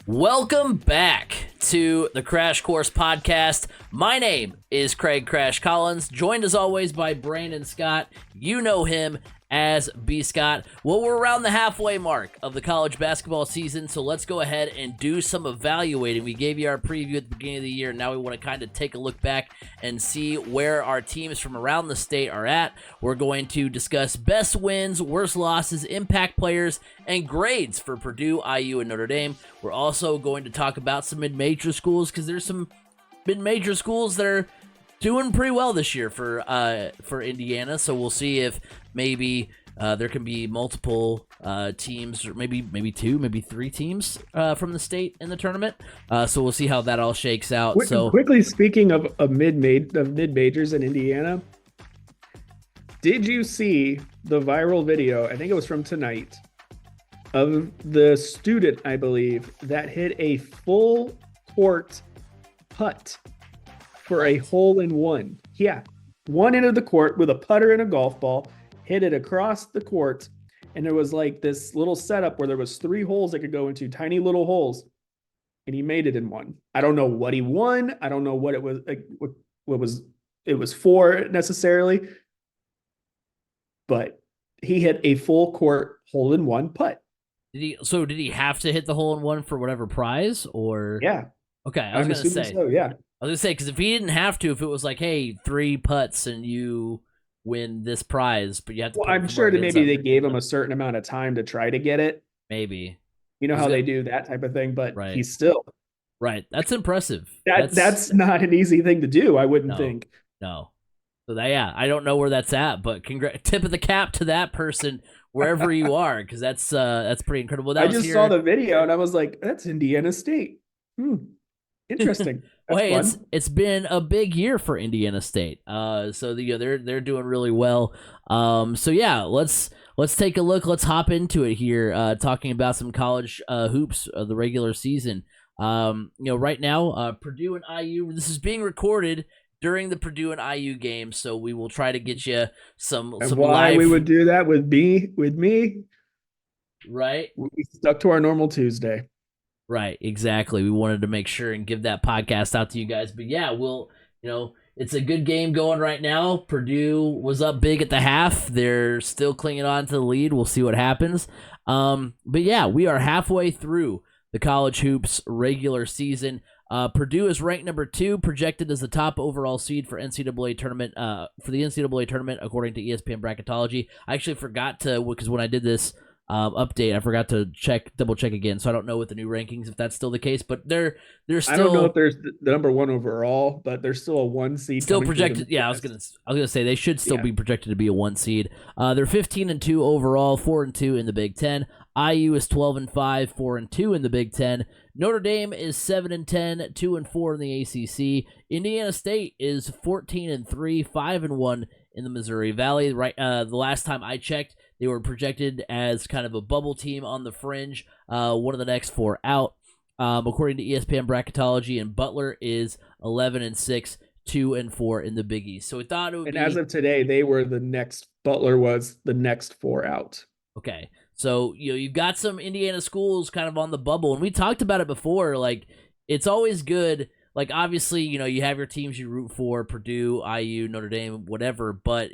Welcome back to the Crash Course Podcast. My name is Craig Crash Collins, joined as always by Brandon Scott. You know him as B. Scott. Well, we're around the halfway mark of the college basketball season, so let's go ahead and do some evaluating. We gave you our preview at the beginning of the year. Now we want to kind of take a look back and see where our teams from around the state are at. We're going to discuss best wins, worst losses, impact players, and grades for Purdue, IU, and Notre Dame. We're also going to talk about some mid-major schools because there's some mid-major schools that are doing pretty well this year for Indiana. So we'll see if maybe there can be multiple teams, or maybe two, maybe three teams from the state in the tournament. So we'll see how that all shakes out. So quickly speaking of mid-majors in Indiana, did you see the viral video? I think it was from tonight, of the student, I believe, that hit a full court putt for a hole-in-one. Yeah, one end of the court with a putter and a golf ball, hit it across the court, and there was like this little setup where there was 3 holes that could go into, tiny little holes, and he made it in one. I don't know what he won. I don't know what it was, like, what was it was for necessarily, but he hit a full court hole-in-one putt. Did he have to hit the hole-in-one for whatever prize, or? Yeah. Okay, I was going to say. So, yeah. I was going to say, because if he didn't have to, if it was like, hey, 3 putts and you win this prize, but you have to. Well, I'm sure that maybe they gave him a certain amount of time to try to get it. Maybe. You know how they do that type of thing, but right. He's still. Right. That's impressive. That's not an easy thing to do, I wouldn't think. No. So I don't know where that's at, but tip of the cap to that person wherever you are, because that's pretty incredible. I just saw the video and I was like, that's Indiana State. Interesting. Well, hey, it's been a big year for Indiana State. So they're doing really well. So yeah, let's take a look. Let's hop into it here. Talking about some college hoops of the regular season. Right now, Purdue and IU. This is being recorded during the Purdue and IU game, so we will try to get you some. Why live... we would do that with me? Right. We stuck to our normal Tuesday. Right, exactly. We wanted to make sure and give that podcast out to you guys. But yeah, it's a good game going right now. Purdue was up big at the half. They're still clinging on to the lead. We'll see what happens. But yeah, we are halfway through the college hoops regular season. Purdue is ranked number 2, projected as the top overall seed for NCAA tournament. For the NCAA tournament, according to ESPN bracketology. I actually forgot to, because when I did this update, I forgot to double check again, so I don't know with the new rankings if that's still the case, but they're still. I don't know if there's the number 1 overall, but there's still a 1 seed. Still projected. Yeah, I was gonna say they should still be projected to be a 1 seed. They're 15-2 overall, 4-2 in the Big Ten. IU is 12-5, 4-2 in the Big Ten. Notre Dame is 7-10, 2-4 in the ACC. Indiana State is 14-3, 5-1 in the Missouri Valley. Right, the last time I checked, they were projected as kind of a bubble team on the fringe, one of the next 4 out. According to ESPN bracketology, and Butler is 11-6, 2-4 in the Big East. So we thought it would be. And as of today, Butler was the next 4 out. Okay. So, you've got some Indiana schools kind of on the bubble, and we talked about it before. Like, it's always good. Like, obviously, you have your teams you root for, Purdue, IU, Notre Dame, whatever. But,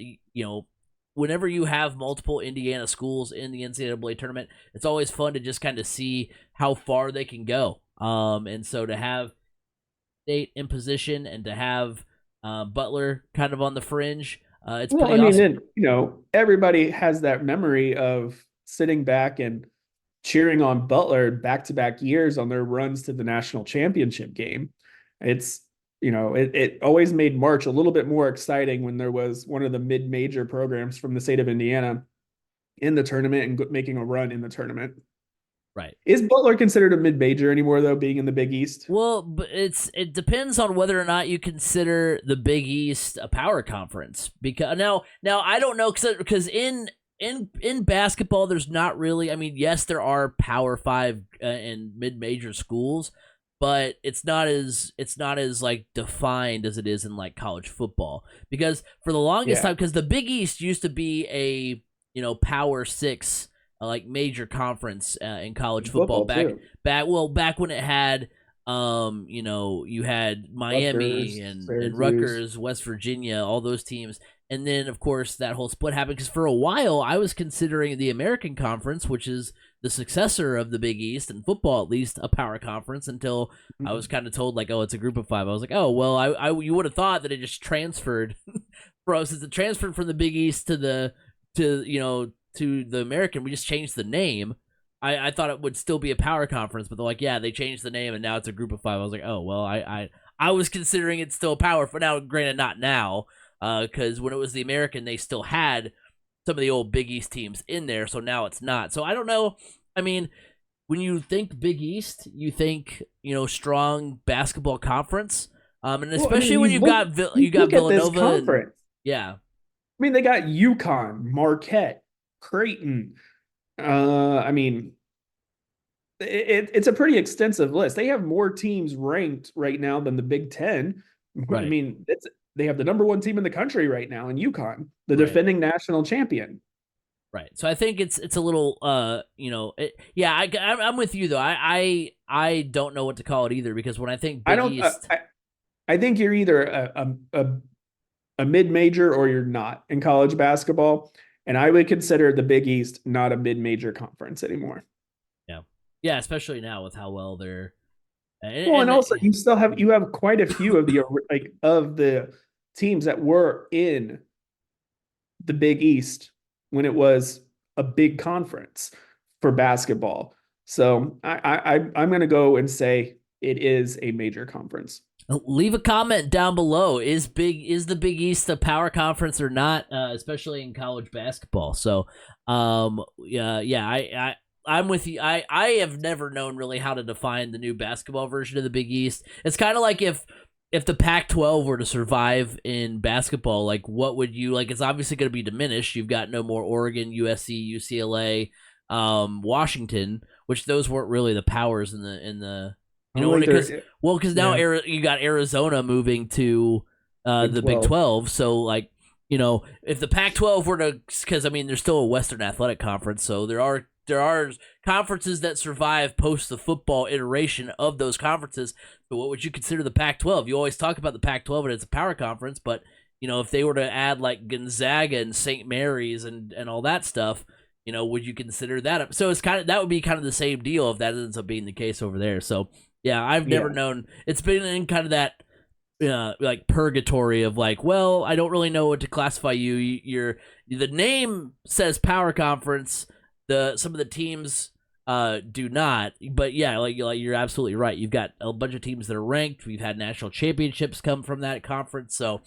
whenever you have multiple Indiana schools in the NCAA tournament, it's always fun to just kind of see how far they can go. And so to have State in position and to have Butler kind of on the fringe, it's pretty awesome. And, everybody has that memory of sitting back and cheering on Butler back-to-back years on their runs to the national championship game. It's, it always made March a little bit more exciting when there was one of the mid-major programs from the state of Indiana in the tournament and making a run in the tournament. Right. Is Butler considered a mid-major anymore, though, being in the Big East? Well, but it depends on whether or not you consider the Big East a power conference. Because now I don't know, because in basketball, there's not really. I mean, yes, there are Power 5 and mid-major schools, but it's not as like defined as it is in like college football. Because for the longest time, because the Big East used to be a Power 6 like major conference in college football. Football too. Back when it had you had Miami Rutgers, and Syracuse. Rutgers, West Virginia, all those teams. And then, of course, that whole split happened because for a while I was considering the American Conference, which is the successor of the Big East in football, at least, a power conference, until I was kind of told, like, oh, it's a group of 5. I was like, oh, well, you would have thought that it just transferred since it transferred from the Big East to the American, we just changed the name. I thought it would still be a power conference, but they're like, yeah, they changed the name and now it's a group of 5. I was like, oh, well, I was considering it still power, but now, granted, not now, because when it was the American, they still had some of the old Big East teams in there, so now it's not. So I don't know. I mean, when you think Big East, you think strong basketball conference, and especially when you got Villanova. And, yeah, I mean, they got UConn, Marquette, Creighton. I mean, it's a pretty extensive list. They have more teams ranked right now than the Big Ten. Right. I mean, they have the number 1 team in the country right now in UConn, the defending national champion. Right. So I think it's a little, I'm with you though. I don't know what to call it either, because when I think Big East, I think you're either a mid-major or you're not in college basketball. And I would consider the Big East not a mid-major conference anymore. Yeah, especially now with how well they're. And also you have quite a few of the teams that were in the Big East when it was a big conference for basketball. So I'm going to go and say it is a major conference. Leave a comment down below. Is the Big East a power conference or not? Especially in college basketball. So, I'm with you. I have never known really how to define the new basketball version of the Big East. It's kind of like if the Pac-12 were to survive in basketball, like what would you like? It's obviously going to be diminished. You've got no more Oregon, USC, UCLA, Washington, which those weren't really the powers in the. Because now you got Arizona moving to the Big 12. So, like, if the Pac-12 were to, because I mean, there's still a Western Athletic Conference, so there are conferences that survive post the football iteration of those conferences. So, what would you consider the Pac-12? You always talk about the Pac-12 and it's a power conference, but if they were to add like Gonzaga and St. Mary's and all that stuff, would you consider that? So it's that would be kind of the same deal if that ends up being the case over there. So. Yeah, I've never known. It's been in kind of that like purgatory of like, well, I don't really know what to classify you. The name says power conference. Some of the teams do not. But yeah, like you're absolutely right. You've got a bunch of teams that are ranked. We've had national championships come from that conference. So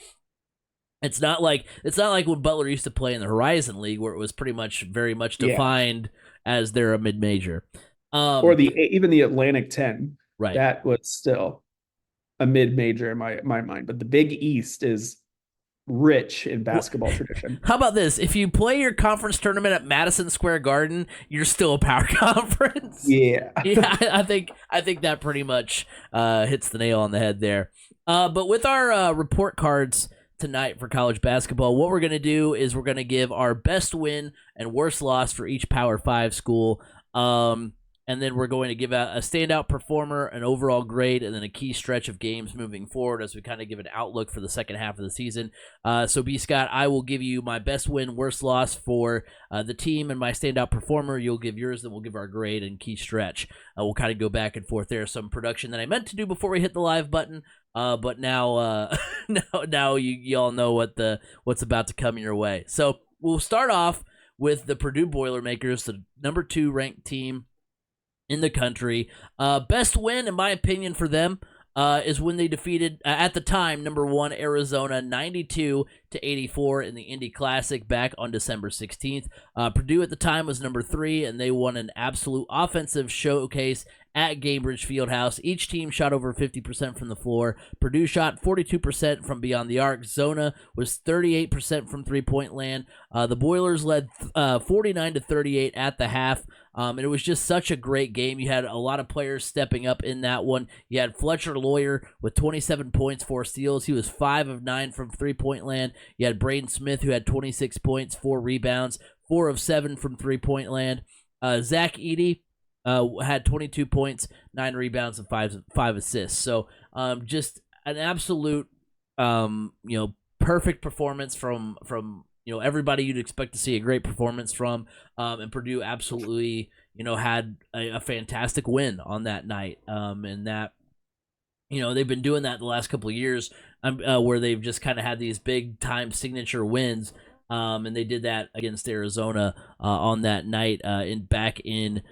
it's not like when Butler used to play in the Horizon League, where it was very much defined as they're a mid-major. Or even the Atlantic 10. Right. That was still a mid-major in my mind. But the Big East is rich in basketball tradition. How about this? If you play your conference tournament at Madison Square Garden, you're still a power conference. Yeah. Yeah, I think that pretty much hits the nail on the head there. But with our report cards tonight for college basketball, what we're going to do is we're going to give our best win and worst loss for each Power 5 school. And then we're going to give out a standout performer, an overall grade, and then a key stretch of games moving forward as we kind of give an outlook for the second half of the season. So, B. Scott, I will give you my best win, worst loss for the team and my standout performer. You'll give yours, then we'll give our grade and key stretch. We'll kind of go back and forth there. Some production that I meant to do before we hit the live button, but now now you all know what's about to come your way. So we'll start off with the Purdue Boilermakers, the number 2 ranked team in the country. Best win, in my opinion, for them is when they defeated, at the time, number 1 Arizona 92-84 in the Indy Classic back on December 16th. Purdue at the time was number 3, and they won an absolute offensive showcase at Gainbridge Fieldhouse. Each team shot over 50% from the floor. Purdue shot 42% from beyond the arc. Zona was 38% from three-point land. The Boilers led 49-38 at the half. And it was just such a great game. You had a lot of players stepping up in that one. You had Fletcher Lawyer with 27 points, 4 steals. He was 5 of 9 from three-point land. You had Braden Smith, who had 26 points, 4 rebounds, 4 of 7 from three-point land. Zach Edey had 22 points, 9 rebounds, and five assists. So just an absolute perfect performance from everybody you'd expect to see a great performance from. And Purdue absolutely had a fantastic win on that night. And that they've been doing that the last couple of years, where they've just kind of had these big time signature wins. And they did that against Arizona on that night back in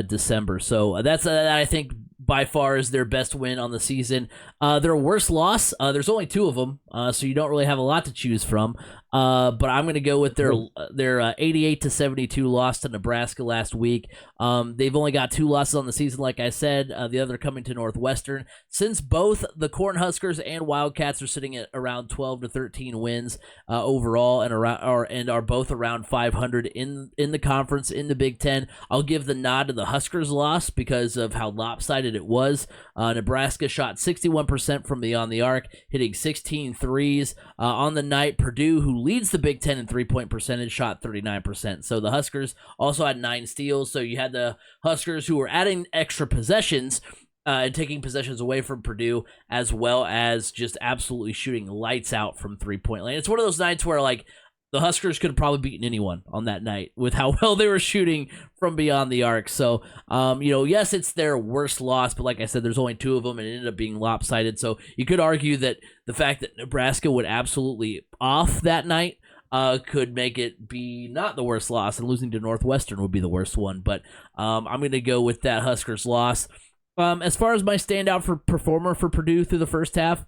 December. So that's I think by far is their best win on the season. Their worst loss, there's only 2 of them, so you don't really have a lot to choose from. But I'm going to go with their 88-72 loss to Nebraska last week. They've only got 2 losses on the season, like I said. The other coming to Northwestern. Since both the Cornhuskers and Wildcats are sitting at around 12 to 13 wins overall, and are both around 500 in the conference in the Big Ten, I'll give the nod to the Huskers loss because of how lopsided it was. Nebraska shot 61% from beyond the arc, hitting 16 threes on the night. Purdue, who leads the Big Ten in three-point percentage, shot 39%. So the Huskers also had 9 steals. So you had the Huskers who were adding extra possessions and taking possessions away from Purdue, as well as just absolutely shooting lights out from three-point land. It's one of those nights where the Huskers could have probably beaten anyone on that night with how well they were shooting from beyond the arc. So, yes, it's their worst loss, but like I said, there's only 2 of them, and it ended up being lopsided. So you could argue that the fact that Nebraska would absolutely off that night could make it be not the worst loss, and losing to Northwestern would be the worst one. But I'm going to go with that Huskers loss. As far as my standout performer for Purdue through the first half,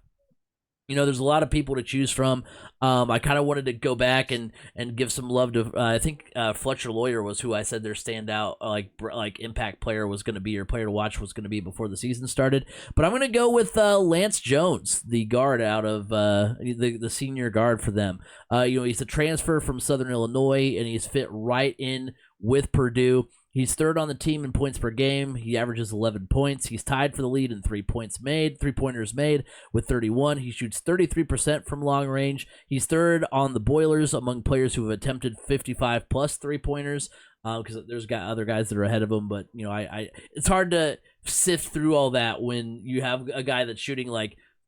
there's a lot of people to choose from. I kind of wanted to go back and give some love to. I think Fletcher Lawyer was who I said their standout like impact player was going to be, or player to watch was going to be before the season started. But I'm going to go with Lance Jones, the guard out of the senior guard for them. He's a transfer from Southern Illinois, and he's fit right in with Purdue. He's 3rd on the team in points per game. He averages 11 points. He's tied for the lead in three-pointers made with 31. He shoots 33% from long range. He's 3rd on the Boilers among players who have attempted 55-plus three-pointers, because there's got other guys that are ahead of him. But, it's hard to sift through all that when you have a guy that's shooting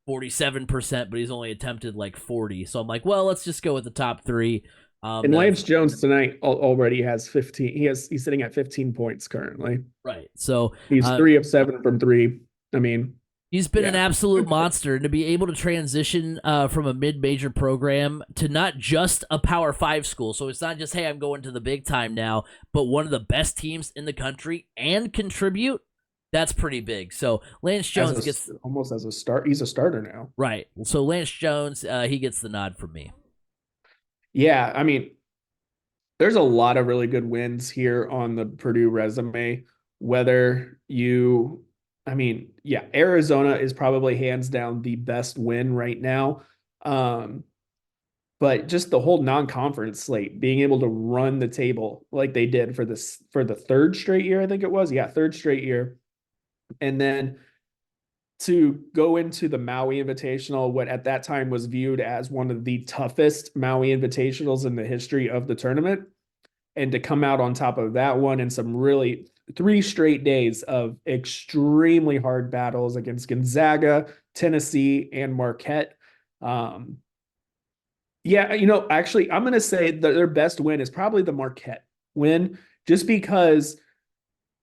47%, but he's only attempted 40. So I'm like, well, let's just go with the top 3. And Lance Jones tonight already has 15. He's sitting at 15 points currently. Right. So he's 3 of 7 from 3. I mean, he's been an absolute monster, and to be able to transition from a mid-major program to not just a Power 5 school. So it's not just, hey, I'm going to the big time now, but one of the best teams in the country and contribute. That's pretty big. So Lance Jones gets almost as a start. He's a starter now. Right. So Lance Jones, he gets the nod from me. Yeah, I mean, there's a lot of really good wins here on the Purdue resume. Arizona is probably hands down the best win right now. But just the whole non-conference slate, being able to run the table like they did for the 3rd straight year, I think it was. Yeah, 3rd straight year. And then to go into the Maui Invitational, what at that time was viewed as one of the toughest Maui Invitationals in the history of the tournament, and to come out on top of that one and some really 3 straight days of extremely hard battles against Gonzaga, Tennessee, and Marquette. Actually, I'm going to say that their best win is probably the Marquette win, just because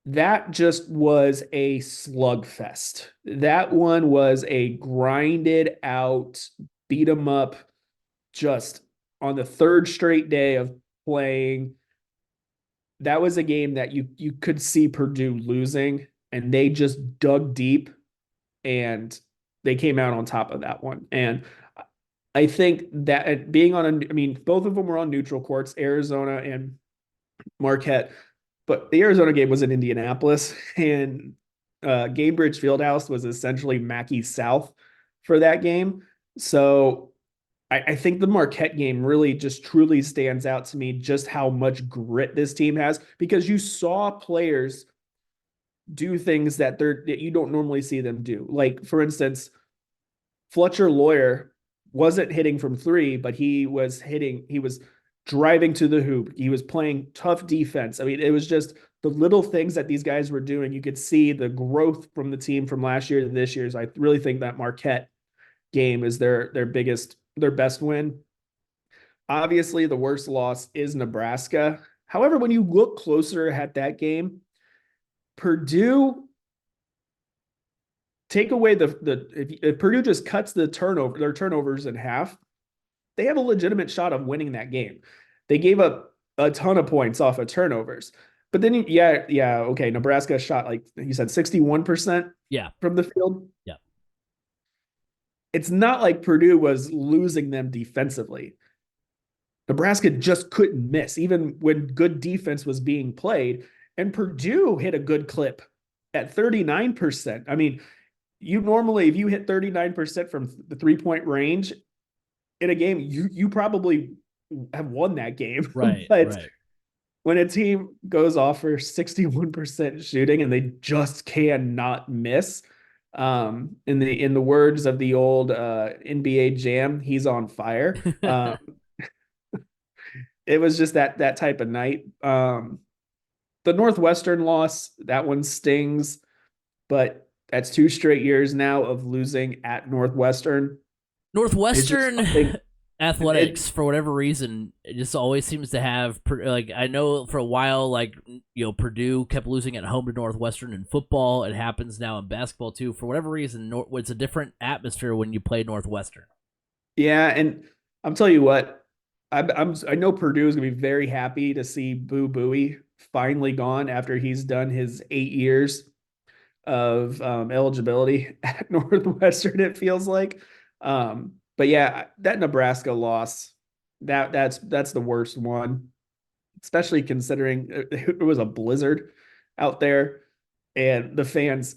that just was a slugfest. That one was a grinded out, beat 'em up, just on the 3rd straight day of playing. That was a game that you could see Purdue losing, and they just dug deep, and they came out on top of that one. And I think that both of them were on neutral courts, Arizona and Marquette. But the Arizona game was in Indianapolis, and Gainbridge Fieldhouse was essentially Mackey South for that game. So I think the Marquette game really just truly stands out to me, just how much grit this team has, because you saw players do things that you don't normally see them do. Like, for instance, Fletcher Lawyer wasn't hitting from 3, but he was driving to the hoop. He was playing tough defense. I mean, it was just the little things that these guys were doing, you could see the growth from the team from last year to this year's. I really think that Marquette game is their best win. Obviously, the worst loss is Nebraska. However, when you look closer at that game, Purdue take away if Purdue just cuts their turnovers in half, they have a legitimate shot of winning that game. They gave up a ton of points off of turnovers. But then, okay. Nebraska shot, like you said, 61% Yeah. from the field. Yeah. It's not like Purdue was losing them defensively. Nebraska just couldn't miss, even when good defense was being played. And Purdue hit a good clip at 39%. I mean, you normally, if you hit 39% from the 3-point range in a game, you probably have won that game. Right. But right. when a team goes off for 61% shooting and they just cannot miss, in the words of the old NBA Jam, he's on fire. It was just that type of night. The Northwestern loss, that one stings, but that's 2 straight years now of losing at Northwestern. Northwestern athletics, it, for whatever reason, it just always seems to have, like, I know for a while, like, Purdue kept losing at home to Northwestern in football. It happens now in basketball too. For whatever reason, it's a different atmosphere when you play Northwestern. Yeah, and I'm telling you what, I know Purdue is gonna be very happy to see Boo Buie finally gone after he's done his 8 years of eligibility at Northwestern. It feels like, but yeah, that Nebraska loss, that's the worst one, especially considering it was a blizzard out there, and the fans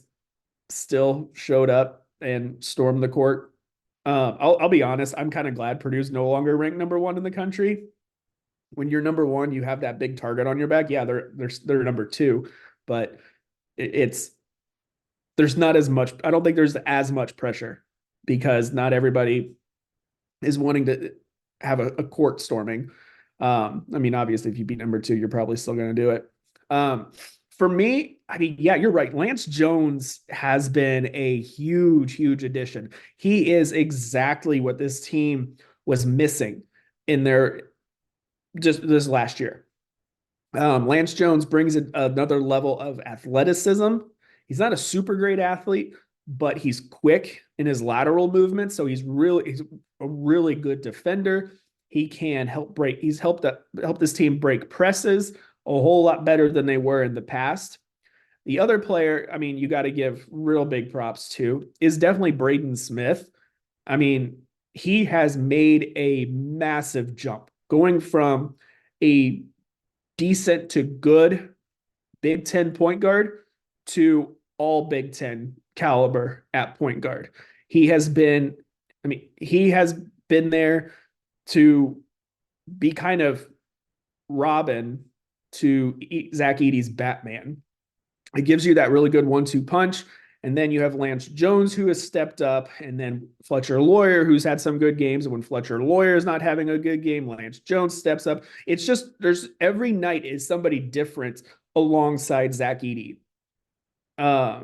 still showed up and stormed the court. I'll be honest, I'm kind of glad Purdue's no longer ranked number 1 in the country. When you're number 1, you have that big target on your back. Yeah, they're number 2, but it's there's not as much. I don't think there's as much pressure because not everybody is wanting to have a court storming. I mean, obviously, if you beat number 2, you're probably still going to do it. For me, I mean, yeah, you're right. Lance Jones has been a huge addition. He is exactly what this team was missing in their just this last year. Lance Jones brings another level of athleticism. He's not a super great athlete, but he's quick in his lateral movement. So he's a really good defender. He can he's helped this team break presses a whole lot better than they were in the past. The other player, I mean, you got to give real big props to is definitely Braden Smith. I mean, he has made a massive jump going from a decent to good Big Ten point guard to all Big Ten caliber at point guard. He has been, he has been there to be kind of Robin to Zach Edey's Batman. It gives you that really good 1-2 punch. And then you have Lance Jones, who has stepped up, and then Fletcher Lawyer, who's had some good games. And when Fletcher Lawyer is not having a good game, Lance Jones steps up. It's just there's every night is somebody different alongside Zach Edey.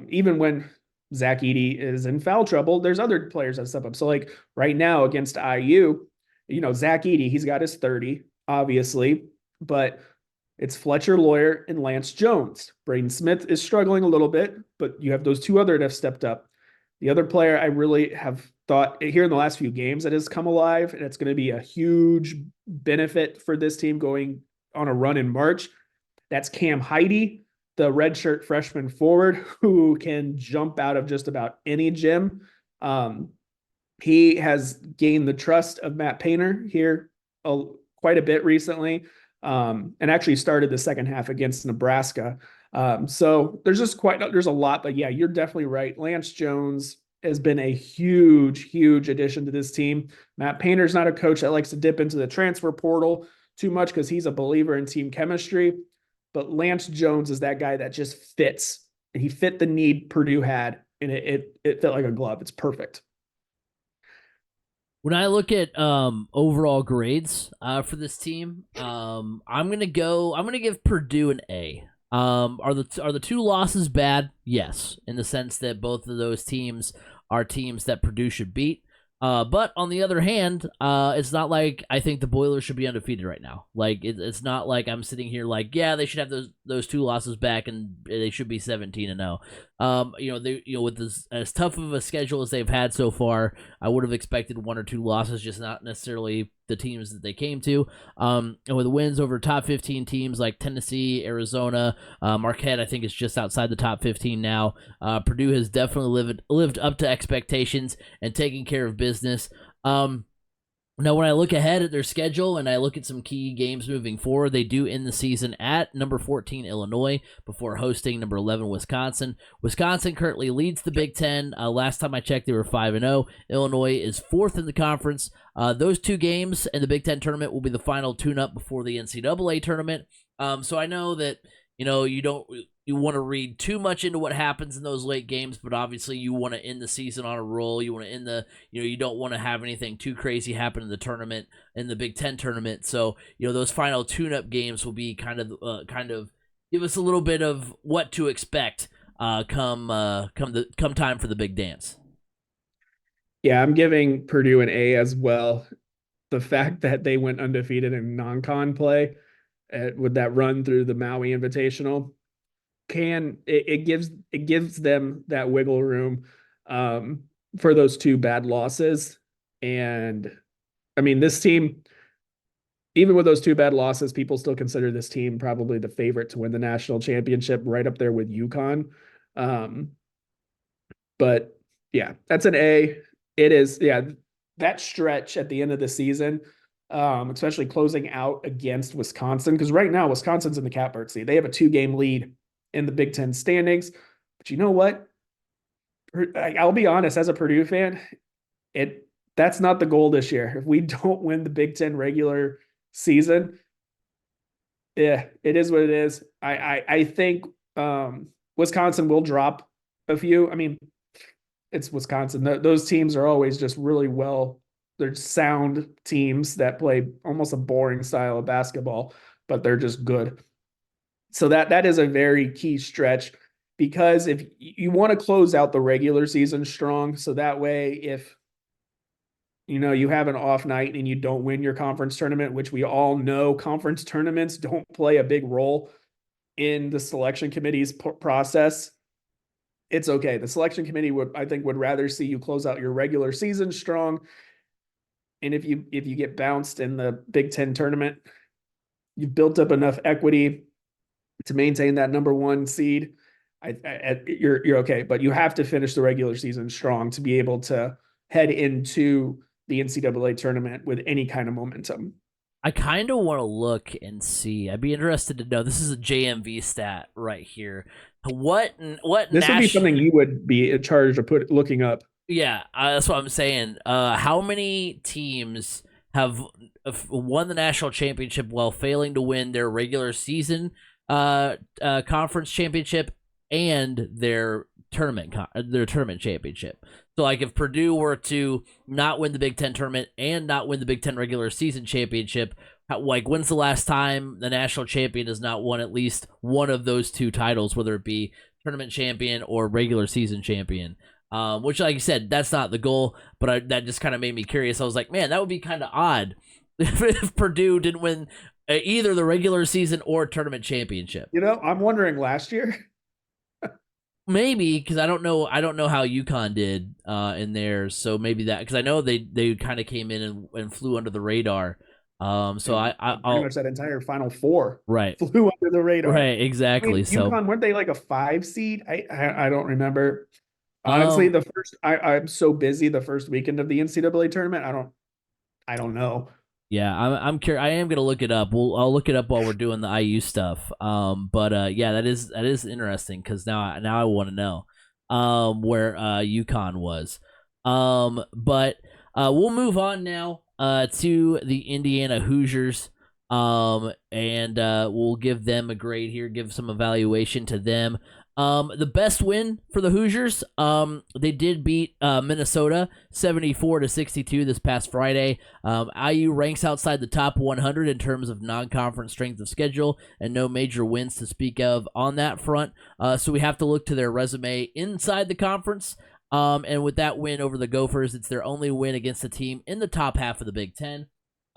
Even when Zach Edey is in foul trouble, there's other players that step up. So like right now against IU, Zach Edey, he's got his 30, obviously, but it's Fletcher Lawyer and Lance Jones. Braden Smith is struggling a little bit, but you have those 2 other that have stepped up. The other player I really have thought here in the last few games that has come alive, and it's going to be a huge benefit for this team going on a run in March. That's Cam Heide, the redshirt freshman forward who can jump out of just about any gym. He has gained the trust of Matt Painter here quite a bit recently. And actually started the second half against Nebraska. So there's a lot, but yeah, you're definitely right. Lance Jones has been a huge addition to this team. Matt Painter's not a coach that likes to dip into the transfer portal too much because he's a believer in team chemistry, but Lance Jones is that guy that just fits, and he fit the need Purdue had, and it fit like a glove. It's perfect. When I look at overall grades for this team, I'm gonna give Purdue an A. Are the two losses bad? Yes, in the sense that both of those teams are teams that Purdue should beat. But on the other hand, it's not like I think the Boilers should be undefeated right now. Like it's not like I'm sitting here like, yeah, they should have those two losses back and they should be 17-0. With as tough of a schedule as they've had so far, I would have expected one or two losses, just not necessarily the teams that they came to. And with wins over top 15 teams like Tennessee, Arizona, Marquette, I think is just outside the top 15 now. Purdue has definitely lived up to expectations and taken care of business. Now, when I look ahead at their schedule and I look at some key games moving forward, they do end the season at number 14, Illinois, before hosting number 11, Wisconsin. Wisconsin currently leads the Big Ten. Last time I checked, they were 5-0. Illinois is fourth in the conference. Those two games in the Big Ten tournament will be the final tune-up before the NCAA tournament. So I know that you want to read too much into what happens in those late games, but obviously you want to end the season on a roll. You want to end you don't want to have anything too crazy happen in the tournament, in the Big Ten tournament. So, those final tune-up games will be kind of give us a little bit of what to expect come time for the big dance. Yeah, I'm giving Purdue an A as well. The fact that they went undefeated in non-con play with that run through the Maui Invitational it gives them that wiggle room for those two bad losses. And I mean, this team, even with those two bad losses, people still consider this team probably the favorite to win the national championship, right up there with UConn. But yeah, that's an A. It is, yeah, that stretch at the end of the season, especially closing out against Wisconsin, because right now Wisconsin's in the catbird seat. They have a 2-game lead in the Big Ten standings. But you know what? I'll be honest, as a Purdue fan, that's not the goal this year. If we don't win the Big Ten regular season, yeah, it is what it is. I think Wisconsin will drop a few. I mean, it's Wisconsin. Those teams are always just really well. They're sound teams that play almost a boring style of basketball, but they're just good. So that is a very key stretch, because if you want to close out the regular season strong, so that way if you have an off night and you don't win your conference tournament, which we all know conference tournaments don't play a big role in the selection committee's process, it's okay. The selection committee would rather see you close out your regular season strong. And if you get bounced in the Big Ten tournament, you've built up enough equity to maintain that number 1 seed. You're okay, but you have to finish the regular season strong to be able to head into the NCAA tournament with any kind of momentum. I kind of want to look and see. I'd be interested to know. This is a JMV stat right here. What this would be something you would be in charge of looking up. Yeah, that's what I'm saying. How many teams have won the national championship while failing to win their regular season conference championship and their tournament championship? So, like, if Purdue were to not win the Big Ten tournament and not win the Big Ten regular season championship, when's the last time the national champion has not won at least one of those two titles, whether it be tournament champion or regular season champion? Which, like you said, that's not the goal, but that just kind of made me curious. I was like, man, that would be kind of odd if Purdue didn't win either the regular season or tournament championship. I'm wondering last year. Maybe, because I don't know how UConn did in theirs, so maybe that, because I know they kind of came in and flew under the radar. So I'll pretty much that entire Final Four right flew under the radar. Right, exactly. I mean, so UConn, weren't they like a 5 seed? I don't remember. Honestly, I'm so busy the first weekend of the NCAA tournament. I don't know. Yeah, I'm curious. I am gonna look it up. I'll look it up while we're doing the IU stuff. Yeah, that is interesting, because now I want to know where UConn was. But we'll move on now to the Indiana Hoosiers. And we'll give them a grade here, give some evaluation to them. The best win for the Hoosiers, they did beat Minnesota 74-62 this past Friday. IU ranks outside the top 100 in terms of non-conference strength of schedule, and no major wins to speak of on that front. So we have to look to their resume inside the conference. And with that win over the Gophers, it's their only win against a team in the top half of the Big Ten.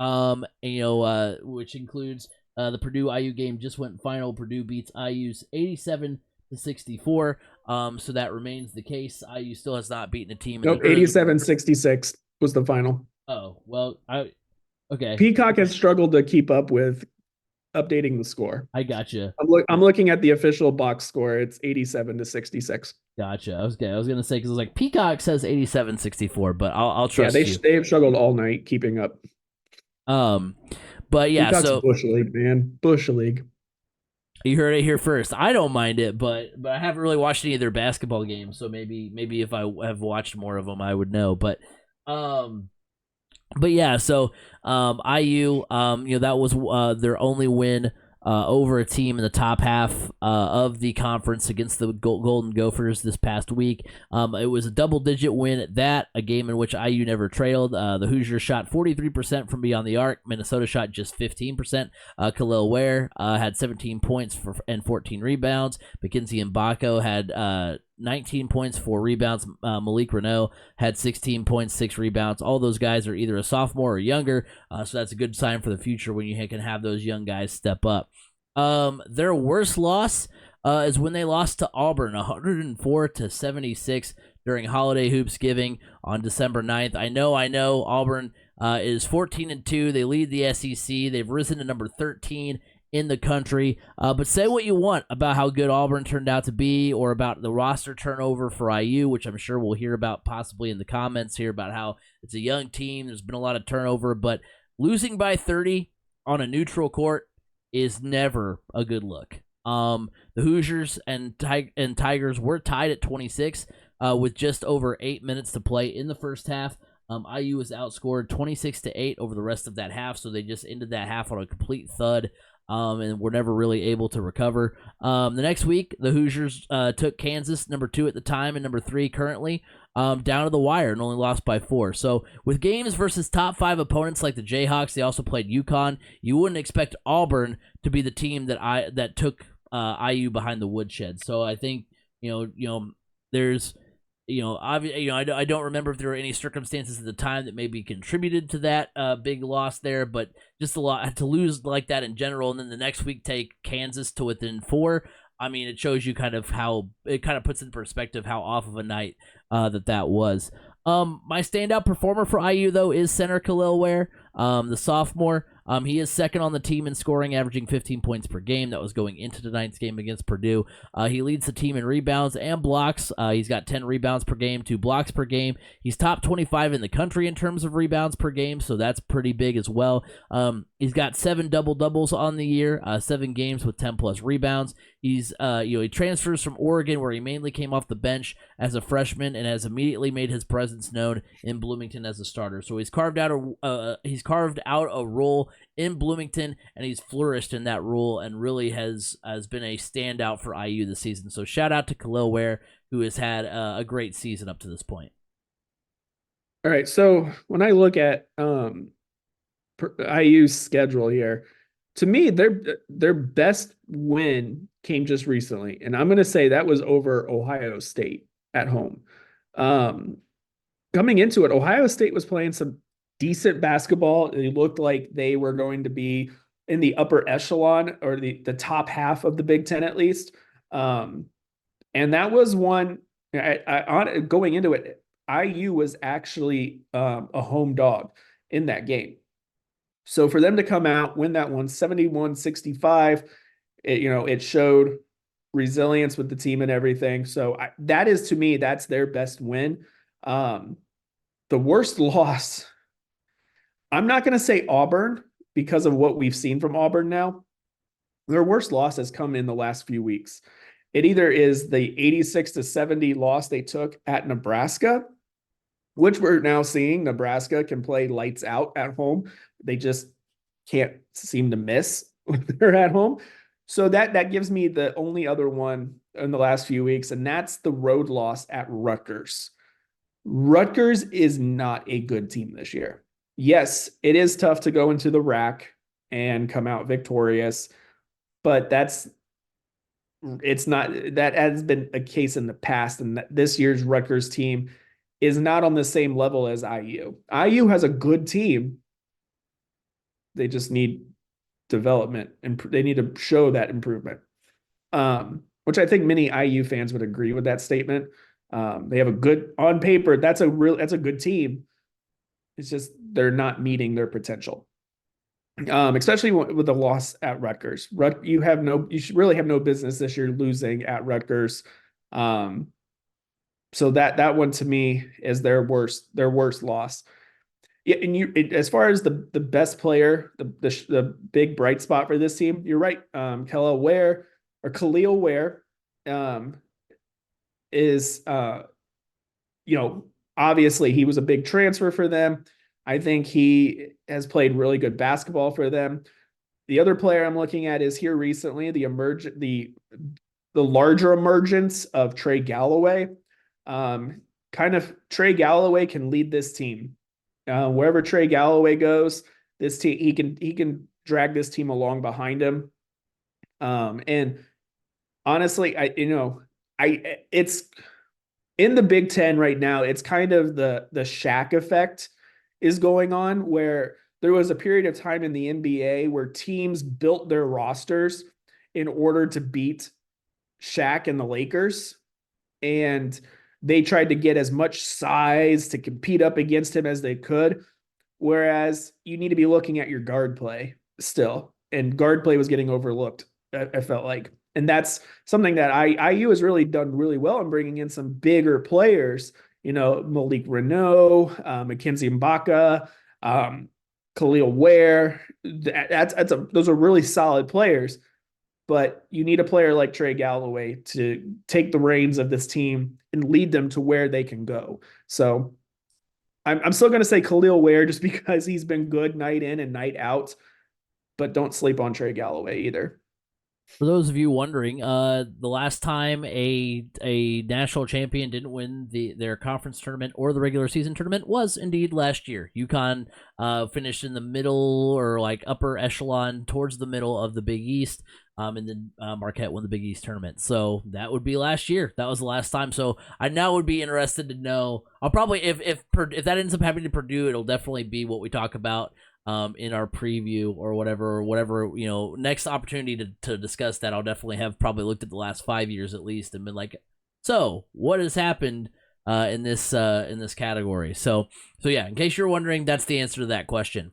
Which includes the Purdue IU game just went final. Purdue beats IU's 87-64. So that remains the case. IU still has not beaten a team. Nope, 87-66 was the final. Oh, well, okay. Peacock has struggled to keep up with updating the score. I gotcha. I'm looking at the official box score. It's 87-66. Gotcha. I was gonna say, because it was like Peacock says 87-64, but I'll trust you. They have struggled all night keeping up. But yeah, Peacock's so Bush League, man, Bush League. You heard it here first. I don't mind it, but I haven't really watched any of their basketball games, so maybe if I have watched more of them, I would know. But yeah, so IU, that was their only win over a team in the top half of the conference against the Golden Gophers this past week. It was a double-digit win at that, a game in which IU never trailed. The Hoosiers shot 43% from beyond the arc. Minnesota shot just 15%. Khalil Ware had 17 points and 14 rebounds. Mackenzie Mbako had 19 points, 4 rebounds. Malik Renault had 16 points, 6 rebounds. All those guys are either a sophomore or younger, so that's a good sign for the future when you can have those young guys step up. Their worst loss is when they lost to Auburn 104-76 during Holiday Hoopsgiving on December 9th. I know Auburn is 14-2. They lead the SEC. They've risen to number 13 in the country, but say what you want about how good Auburn turned out to be, or about the roster turnover for IU, which I'm sure we'll hear about possibly in the comments here about how it's a young team. There's been a lot of turnover, but losing by 30 on a neutral court is never a good look. The Hoosiers and Tigers were tied at 26 with just over 8 minutes to play in the first half. IU was outscored 26-8 over the rest of that half, so they just ended that half on a complete thud. And were never really able to recover. The next week, the Hoosiers took Kansas, number 2 at the time and number 3 currently, down to the wire and only lost by 4. So with games versus top 5 opponents like the Jayhawks, they also played UConn. You wouldn't expect Auburn to be the team that took IU behind the woodshed. So I think there's. I don't remember if there were any circumstances at the time that maybe contributed to that big loss there, but just a lot to lose like that in general, and then the next week take Kansas to within 4. I mean, it shows you kind of how it kind of puts in perspective how off of a night that was. My standout performer for IU though is center Khalil Ware, the sophomore. He is second on the team in scoring, averaging 15 points per game. That was going into tonight's game against Purdue. He leads the team in rebounds and blocks. He's got 10 rebounds per game, 2 blocks per game. He's top 25 in the country in terms of rebounds per game, so that's pretty big as well. He's got 7 double-doubles on the year, 7 games with 10-plus rebounds. He's he transfers from Oregon, where he mainly came off the bench as a freshman and has immediately made his presence known in Bloomington as a starter. So he's carved out a role in Bloomington, and he's flourished in that role and really has been a standout for IU this season. So shout out to Khalil Ware, who has had a great season up to this point. All right, so when I look at IU's schedule here, to me, their best win came just recently, and I'm going to say that was over Ohio State at home. Coming into it, Ohio State was playing some decent basketball. It looked like they were going to be in the upper echelon, or the top half of the Big Ten at least. And that was one, going into it, IU was actually a home dog in that game. So for them to come out, win that one 71-65, it showed resilience with the team and everything. So that is, to me, that's their best win. The worst loss, I'm not going to say Auburn because of what we've seen from Auburn now. Their worst loss has come in the last few weeks. It either is the 86-70 loss they took at Nebraska, which we're now seeing Nebraska can play lights out at home. They just can't seem to miss when they're at home. So that gives me the only other one in the last few weeks, and that's the road loss at Rutgers. Rutgers is not a good team this year. Yes, it is tough to go into the rack and come out victorious, but it's not, that has been a case in the past, and this year's Rutgers team is not on the same level as IU. IU has a good team. They just need development, and they need to show that improvement. Which I think many IU fans would agree with that statement. They have a good, on paper, that's a good team. It's just they're not meeting their potential. Especially with the loss at Rutgers. You should really have no business this year losing at Rutgers. So that one to me is their worst loss. Yeah, and as far as the best player, the big bright spot for this team, you're right. Khalil Ware, is obviously he was a big transfer for them. I think he has played really good basketball for them. The other player I'm looking at is here recently, the larger emergence of Trey Galloway. Trey Galloway can lead this team. Wherever Trey Galloway goes, this team, he can drag this team along behind him. And honestly, it's in the Big Ten right now. It's kind of the Shaq effect is going on, where there was a period of time in the NBA where teams built their rosters in order to beat Shaq and the Lakers, and they tried to get as much size to compete up against him as they could. Whereas you need to be looking at your guard play still, and guard play was getting overlooked, I felt like. And that's something that IU has really done really well in bringing in some bigger players, Malik Reneau, Mackenzie Mbaka, Khalil Ware. Those are really solid players. But you need a player like Trey Galloway to take the reins of this team and lead them to where they can go. So I'm still going to say Khalil Ware just because he's been good night in and night out, but don't sleep on Trey Galloway either. For those of you wondering, the last time a national champion didn't win their conference tournament or the regular season tournament was indeed last year. UConn finished in the middle, or like upper echelon towards the middle of the Big East. And then Marquette won the Big East tournament. So that would be last year. That was the last time. So I now would be interested to know. I'll probably, if that ends up happening to Purdue, it'll definitely be what we talk about in our preview or whatever, next opportunity to discuss that. I'll definitely have probably looked at the last 5 years at least and been like, so what has happened in this category? So yeah, in case you're wondering, that's the answer to that question.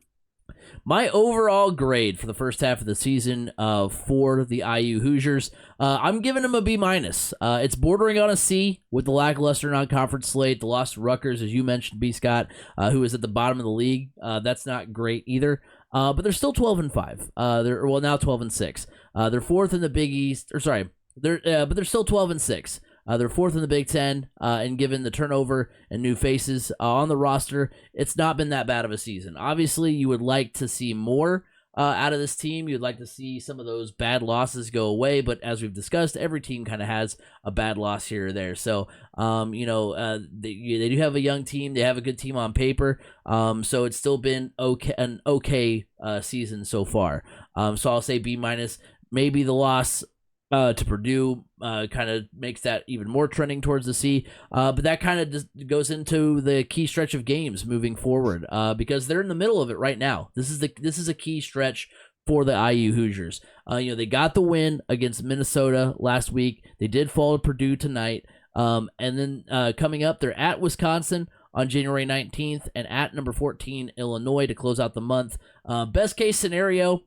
My overall grade for the first half of the season for the IU Hoosiers, I'm giving them a B-. It's bordering on a C with the lackluster non-conference slate, the loss to Rutgers, as you mentioned, B. Scott, who is at the bottom of the league. That's not great either. But they're still 12-5. They're now 12-6. They're fourth in the Big East, but they're still 12-6. They're fourth in the Big Ten, and given the turnover and new faces on the roster, it's not been that bad of a season. Obviously, you would like to see more out of this team. You'd like to see some of those bad losses go away, but as we've discussed, every team kind of has a bad loss here or there. So, they do have a young team. They have a good team on paper. So it's still been an okay season so far. So I'll say B-. Maybe the loss to Purdue kind of makes that even more trending towards the C, but that kind of just goes into the key stretch of games moving forward because they're in the middle of it right now. This is a key stretch for the IU Hoosiers. They got the win against Minnesota last week. They did fall to Purdue tonight, and then coming up, they're at Wisconsin on January 19th and at number 14 Illinois to close out the month. Best case scenario,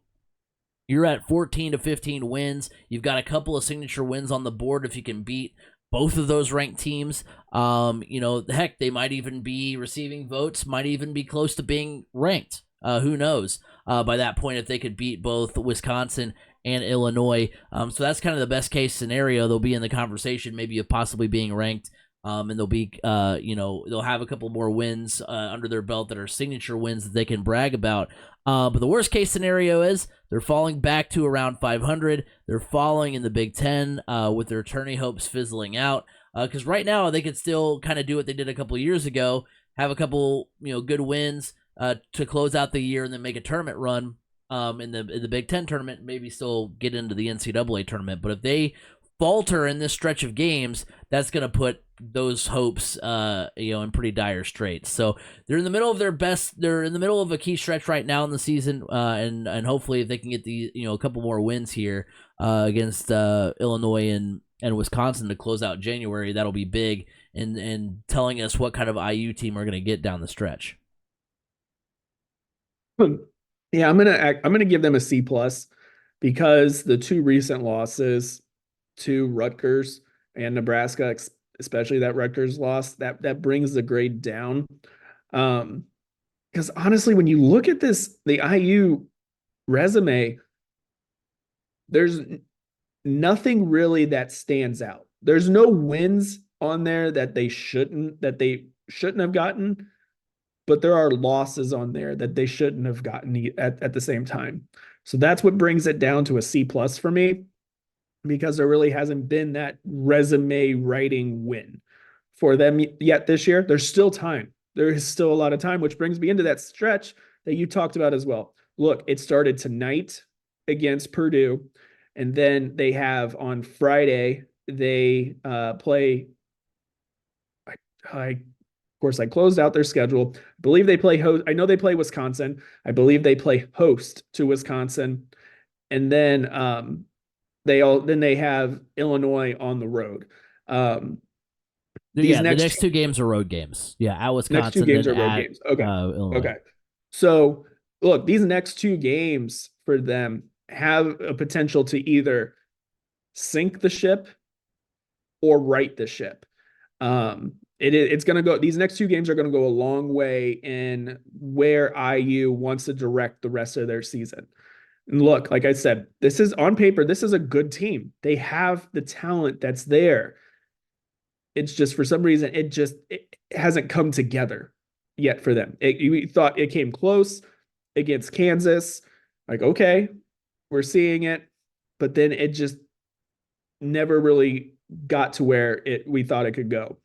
you're at 14 to 15 wins. You've got a couple of signature wins on the board if you can beat both of those ranked teams. Heck, they might even be receiving votes, might even be close to being ranked. Who knows? By that point, if they could beat both Wisconsin and Illinois. So that's kind of the best case scenario. They'll be in the conversation maybe of possibly being ranked And they'll be, they'll have a couple more wins under their belt that are signature wins that they can brag about. But the worst case scenario is they're falling back to around 500. They're falling in the Big Ten with their tourney hopes fizzling out. Because right now they could still kind of do what they did a couple years ago, have a couple good wins to close out the year, and then make a tournament run in the Big Ten tournament, maybe still get into the NCAA tournament. But if they falter in this stretch of games, that's going to put those hopes in pretty dire straits. So they're in the middle of their best. They're in the middle of a key stretch right now in the season, and hopefully if they can get a couple more wins here against Illinois and Wisconsin to close out January, that'll be big and telling us what kind of IU team we're going to get down the stretch. Yeah, I'm gonna give them a C plus because the two recent losses to Rutgers and Nebraska, especially that Rutgers loss, that brings the grade down. Because honestly, when you look at the IU resume, there's nothing really that stands out. There's no wins on there that they shouldn't have gotten, but there are losses on there that they shouldn't have gotten at the same time. So that's what brings it down to a C plus for me, because there really hasn't been that resume writing win for them yet this year. There's still time. There is still a lot of time, which brings me into that stretch that you talked about as well. Look, it started tonight against Purdue, and then they have on Friday, they play. Of course, I closed out their schedule. I believe they play host. I know they play Wisconsin. I believe they play host to Wisconsin, and then they have Illinois on the road. The next two games are road games. Yeah, at Wisconsin. Next two games are road games. Okay. Okay. So look, these next two games for them have a potential to either sink the ship or right the ship. It's going to go. These next two games are going to go a long way in where IU wants to direct the rest of their season. And look, like I said, this is on paper. This is a good team. They have the talent that's there. It's just for some reason it hasn't come together yet for them. You thought it came close against Kansas. Like, okay, we're seeing it, but then it just never really got to where we thought it could go.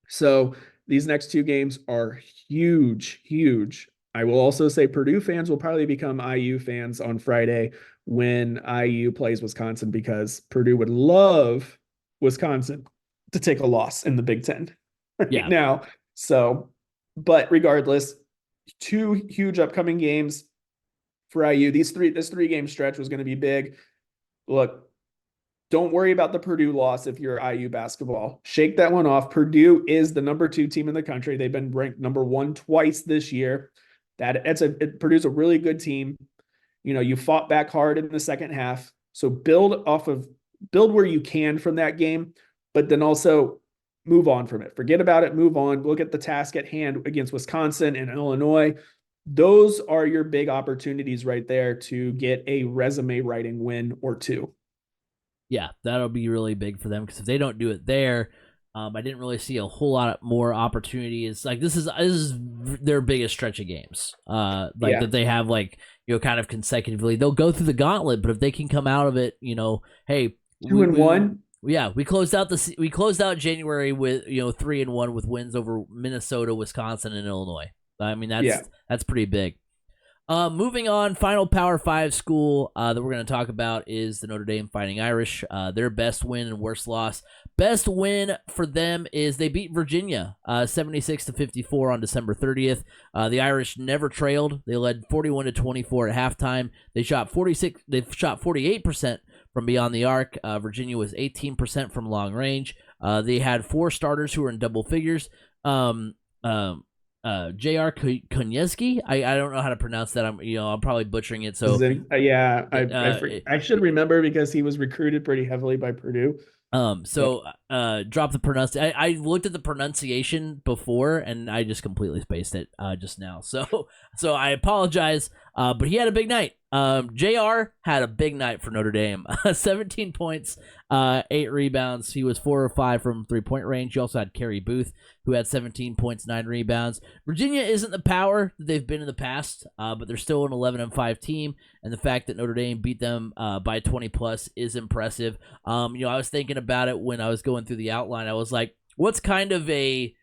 So these next two games are huge, huge. I will also say Purdue fans will probably become IU fans on Friday when IU plays Wisconsin, because Purdue would love Wisconsin to take a loss in the Big Ten right now. So, but regardless, two huge upcoming games for IU. This 3-game stretch was going to be big. Look, don't worry about the Purdue loss if you're IU basketball. Shake that one off. Purdue is the number 2 team in the country. They've been ranked number 1 twice this year. Purdue's a really good team. You fought back hard in the second half. So build where you can from that game, but then also move on from it. Forget about it. Move on. Look at the task at hand against Wisconsin and Illinois. Those are your big opportunities right there to get a resume writing win or two. Yeah, that'll be really big for them, because if they don't do it there, I didn't really see a whole lot more opportunities. Like this is their biggest stretch of games. That they have kind of consecutively. They'll go through the gauntlet, but if they can come out of it, hey, 2-1. Yeah, we closed out January with 3-1 with wins over Minnesota, Wisconsin, and Illinois. I mean that's pretty big. Moving on, final Power 5 school that we're going to talk about is the Notre Dame Fighting Irish. Their best win and worst loss. Best win for them is they beat Virginia 76-54 on December 30th. The Irish never trailed. They led 41-24 at halftime. They shot 48% from beyond the arc. Virginia was 18% from long range. They had 4 starters who were in double figures. J.R. Konieski. I don't know how to pronounce that. I'm probably butchering it. So I should remember because he was recruited pretty heavily by Purdue. Drop the pronunciation. I looked at the pronunciation before and I just completely spaced it just now. So I apologize. But he had a big night. JR had a big night for Notre Dame. 17 points, 8 rebounds. He was 4 or 5 from 3-point range. You also had Kerry Booth, who had 17 points, 9 rebounds. Virginia isn't the power that they've been in the past, but they're still an 11-5 team, and the fact that Notre Dame beat them by 20 plus is impressive. I was thinking about it when I was going through the outline. I was like, what's kind of a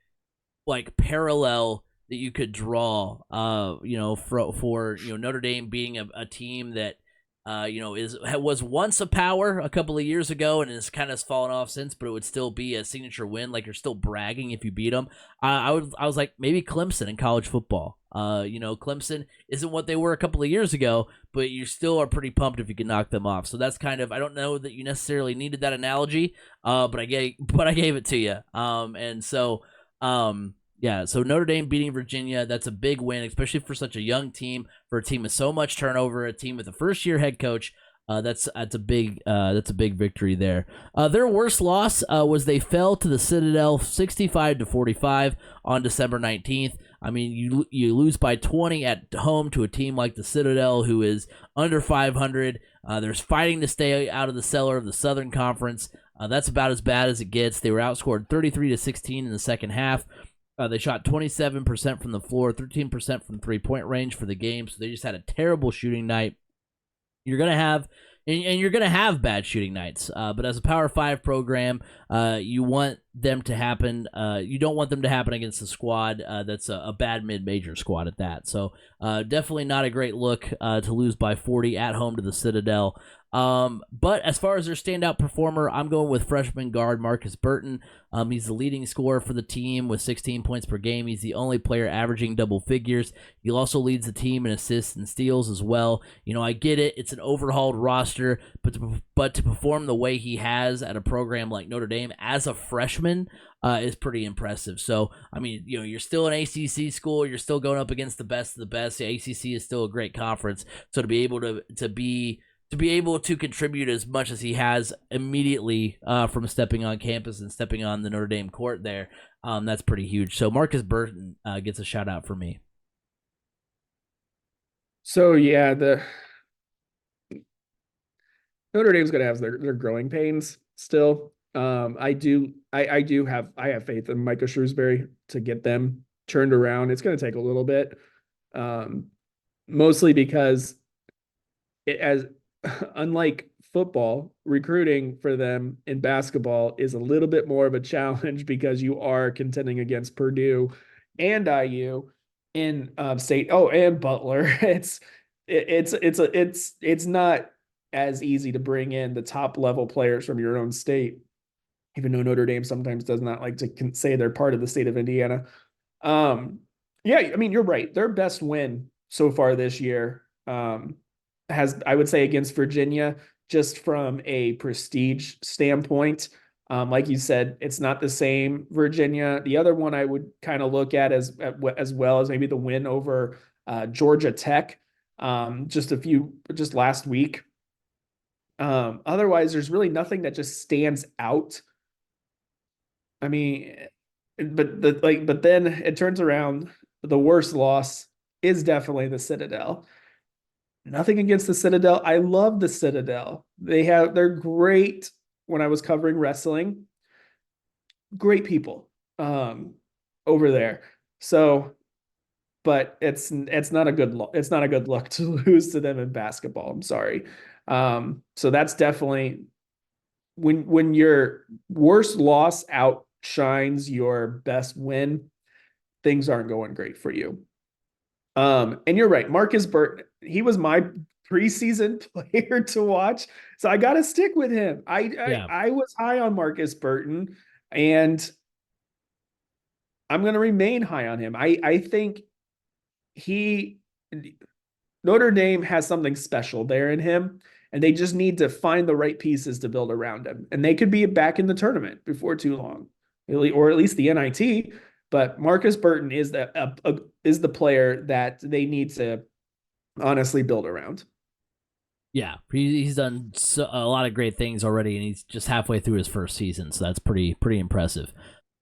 parallel that you could draw, for Notre Dame being a team that, was once a power a couple of years ago and has kind of fallen off since, but it would still be a signature win. Like, you're still bragging if you beat them. I was like, maybe Clemson in college football. Clemson isn't what they were a couple of years ago, but you still are pretty pumped if you can knock them off. So that's kind of, I don't know that you necessarily needed that analogy, but I gave it to you. Yeah, so Notre Dame beating Virginia, that's a big win, especially for such a young team, for a team with so much turnover, a team with a first-year head coach. That's a big victory there. Their worst loss was they fell to the Citadel 65-45 on December 19th. I mean, you lose by 20 at home to a team like the Citadel, who is under 500. They're fighting to stay out of the cellar of the Southern Conference. That's about as bad as it gets. They were outscored 33-16 in the second half. They shot 27% from the floor, 13% from 3-point range for the game, so they just had a terrible shooting night. You're going to have you're going to have bad shooting nights, but as a Power 5 program, you want them to happen. You don't want them to happen against a squad that's a bad mid-major squad at that. So definitely not a great look to lose by 40 at home to the Citadel. But as far as their standout performer, I'm going with freshman guard Marcus Burton. He's the leading scorer for the team with 16 points per game. He's the only player averaging double figures. He also leads the team in assists and steals as well. I get it. It's an overhauled roster, but to perform the way he has at a program like Notre Dame as a freshman is pretty impressive. So, I mean, you're still an ACC school. You're still going up against the best of the best. The ACC is still a great conference. So to be able to contribute as much as he has immediately from stepping on campus and stepping on the Notre Dame court there, that's pretty huge. So Marcus Burton gets a shout out for me. So yeah, the Notre Dame's gonna have their growing pains still. I have faith in Micah Shrewsbury to get them turned around. It's gonna take a little bit, mostly because unlike football, recruiting for them in basketball is a little bit more of a challenge because you are contending against Purdue and IU in state. Oh, and Butler. It's not as easy to bring in the top level players from your own state, even though Notre Dame sometimes does not like to say they're part of the state of Indiana. Yeah, I mean, you're right. Their best win so far this year has, I would say, against Virginia, just from a prestige standpoint. Like you said, it's not the same Virginia. The other one I would kind of look at as well as maybe the win over Georgia Tech just last week. Otherwise, there's really nothing that just stands out. I mean, but then it turns around. The worst loss is definitely the Citadel. Nothing against the Citadel. I love the Citadel. They're great. When I was covering wrestling, great people over there. So, but it's not a good look. It's not a good look to lose to them in basketball. I'm sorry. So that's definitely when your worst loss outshines your best win, things aren't going great for you. And you're right, Marcus Burton, he was my preseason player to watch, so I got to stick with him. I was high on Marcus Burton, and I'm going to remain high on him. I think Notre Dame has something special there in him, and they just need to find the right pieces to build around him, and they could be back in the tournament before too long, or at least the NIT. But Marcus Burton is the player that they need to honestly build around. Yeah, he's done a lot of great things already, and he's just halfway through his first season, so that's pretty impressive.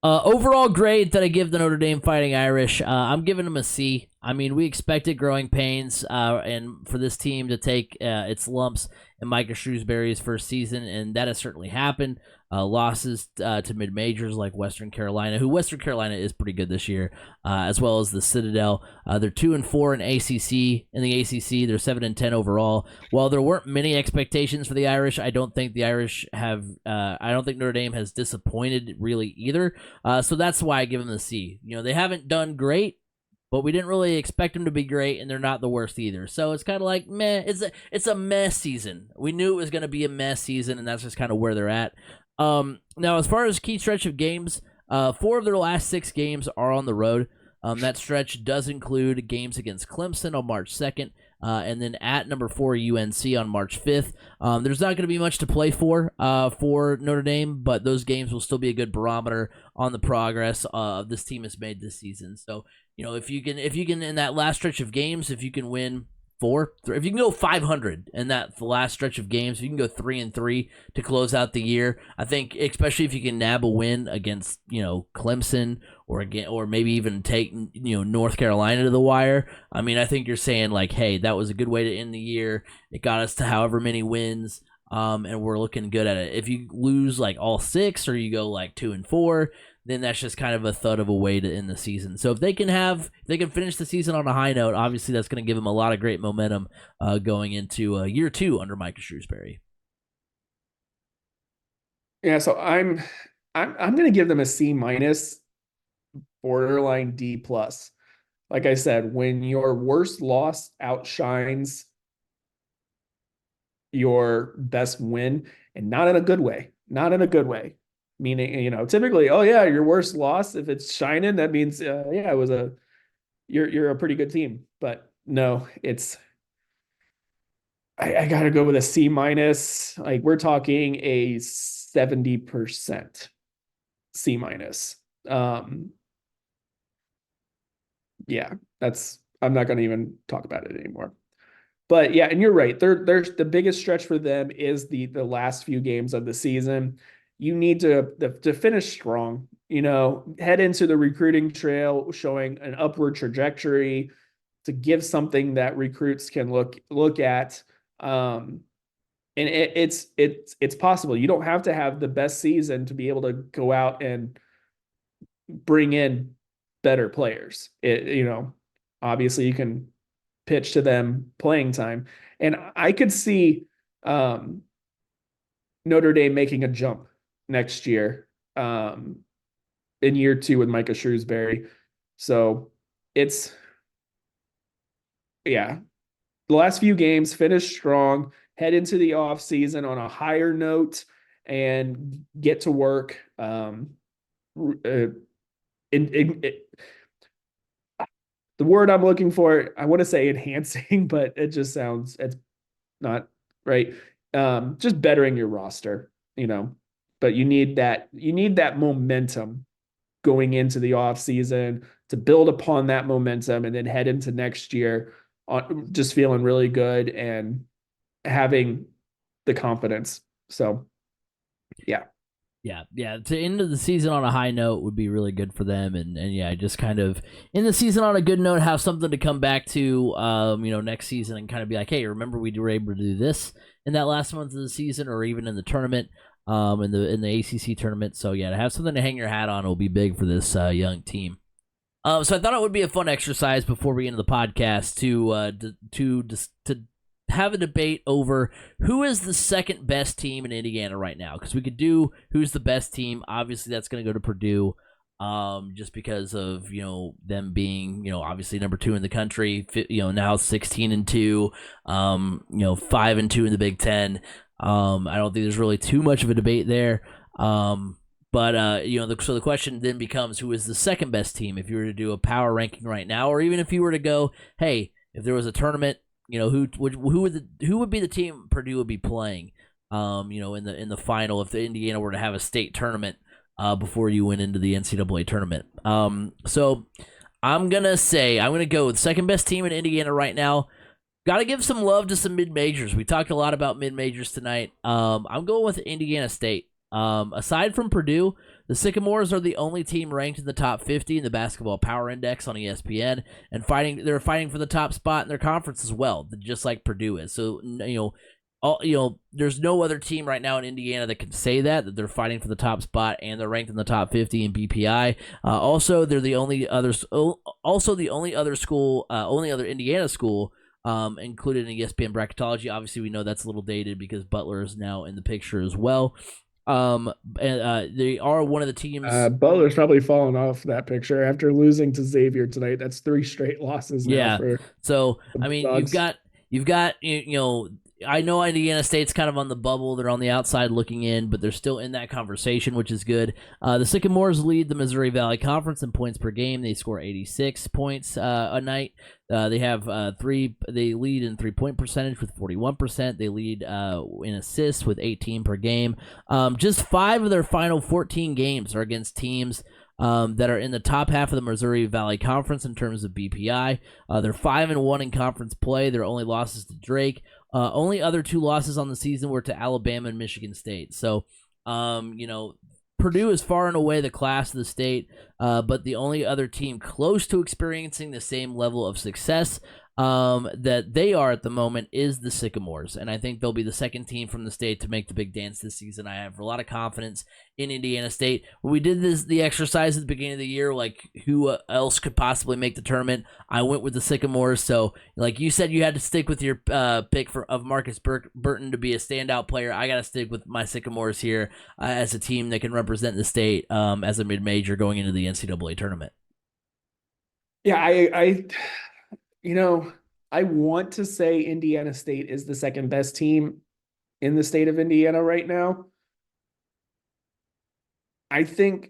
Overall grade that I give the Notre Dame Fighting Irish, I'm giving them a C. I mean, we expected growing pains and for this team to take its lumps in Micah Shrewsbury's first season, and that has certainly happened. Losses to mid-majors like Western Carolina, who Western Carolina is pretty good this year, as well as the Citadel. They're 2-4 in ACC. In the ACC, they're 7-10 overall. While there weren't many expectations for the Irish, I don't think the Irish have. I don't think Notre Dame has disappointed really either. So that's why I give them the C. They haven't done great, but we didn't really expect them to be great, and they're not the worst either. So it's kind of like meh. It's a mess season. We knew it was going to be a mess season, and that's just kind of where they're at. Now, as far as key stretch of games, 4 of their last 6 games are on the road. That stretch does include games against Clemson on March 2nd, and then at number 4 UNC on March 5th. There's not going to be much to play for Notre Dame, but those games will still be a good barometer on the progress this team has made this season. So, if you can in that last stretch of games, if you can win 4, if you can go 500 in that last stretch of games, if you can go 3-3 to close out the year, I think, especially if you can nab a win against Clemson or maybe even take North Carolina to the wire. I mean, I think you're saying like, hey, that was a good way to end the year. It got us to however many wins, and we're looking good at it. If you lose like all 6 or you go like 2-4. Then that's just kind of a thud of a way to end the season. So if they can finish the season on a high note, obviously that's going to give them a lot of great momentum going into year 2 under Micah Shrewsbury. Yeah, so I'm going to give them a C minus, borderline D plus. Like I said, when your worst loss outshines your best win, and not in a good way, meaning, typically, oh yeah, your worst loss, if it's shining, that means, it was you're a pretty good team. But no, I gotta go with a C minus. Like, we're talking a 70% C minus. Yeah, I'm not gonna even talk about it anymore. But yeah, and you're right. There's the biggest stretch for them is the last few games of the season. You need to finish strong, head into the recruiting trail showing an upward trajectory, to give something that recruits can look at. And it's possible. You don't have to have the best season to be able to go out and bring in better players. Obviously you can pitch to them playing time, and I could see Notre Dame making a jump next year, in year 2 with Micah Shrewsbury. So the last few games, finish strong, head into the off season on a higher note, and get to work. The word I'm looking for, I want to say enhancing, but it's not right. Just bettering your roster, but you need that momentum going into the off season to build upon that momentum and then head into next year on just feeling really good and having the confidence. So yeah. Yeah. To end the season on a high note would be really good for them, and just kind of end the season on a good note, have something to come back to, next season, and kind of be like, hey, remember we were able to do this in that last month of the season, or even in the tournament, in the ACC tournament. So yeah, to have something to hang your hat on will be big for this young team. So I thought it would be a fun exercise before we end the podcast to have a debate over who is the second best team in Indiana right now. Because we could do who's the best team. Obviously, that's going to go to Purdue, just because of them being obviously number 2 in the country. Now 16-2, 5-2 in the Big Ten. I don't think there's really too much of a debate there. So the question then becomes, who is the second best team if you were to do a power ranking right now, or even if you were to go, hey, if there was a tournament, who would be the team Purdue would be playing, in the final if the Indiana were to have a state tournament before you went into the NCAA tournament. So I'm gonna go with second best team in Indiana right now. Got to give some love to some mid majors. We talked a lot about mid majors tonight. I'm going with Indiana State. Aside from Purdue, the Sycamores are the only team ranked in the top 50 in the Basketball Power Index on ESPN, and they're fighting for the top spot in their conference as well, just like Purdue is. So there's no other team right now in Indiana that can say that they're fighting for the top spot and they're ranked in the top 50 in BPI. Also, they're the only other only other Indiana school included in ESPN bracketology. Obviously, we know that's a little dated because Butler is now in the picture as well. They are one of the teams. Butler's probably fallen off that picture after losing to Xavier tonight. That's 3 straight losses now. Yeah. For So the I mean, Bulldogs. you've got I know Indiana State's kind of on the bubble. They're on the outside looking in, but they're still in that conversation, which is good. The Sycamores lead the Missouri Valley Conference in points per game. They score 86 points a night. They have They lead in 3-point percentage with 41%. They lead in assists with 18 per game. Just 5 of their final 14 games are against teams that are in the top half of the Missouri Valley Conference in terms of BPI. They're 5-1 in conference play. Their only losses to Drake. Only other 2 losses on the season were to Alabama and Michigan State. So, Purdue is far and away the class of the state, but the only other team close to experiencing the same level of success that they are at the moment is the Sycamores, and I think they'll be the second team from the state to make the big dance this season. I have a lot of confidence in Indiana State. When we did the exercise at the beginning of the year, like who else could possibly make the tournament, I went with the Sycamores. So, like you said, you had to stick with your pick of Marcus Burton to be a standout player. I got to stick with my Sycamores here as a team that can represent the state as a mid-major going into the NCAA tournament. Yeah, I want to say Indiana State is the second best team in the state of Indiana right now. I don't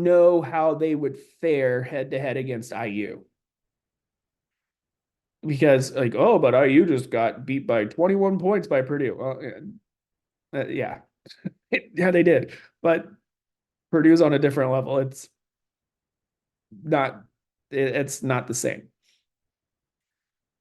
know how they would fare head to head against IU. Because but IU just got beat by 21 points by Purdue. Well, yeah. Yeah, they did. But Purdue's on a different level. It's not the same.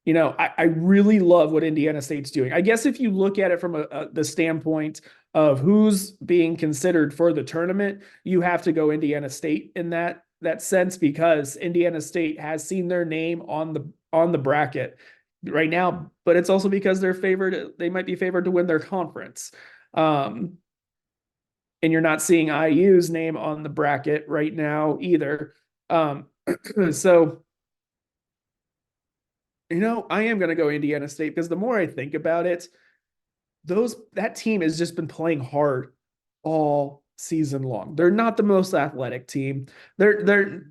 I really love what Indiana State's doing. I guess if you look at it from the standpoint of who's being considered for the tournament, you have to go Indiana State in that sense, because Indiana State has seen their name on the bracket right now, but it's also because they might be favored to win their conference. And you're not seeing IU's name on the bracket right now either. So I am going to go Indiana State because the more I think about it, that team has just been playing hard all season long. They're not the most athletic team. They're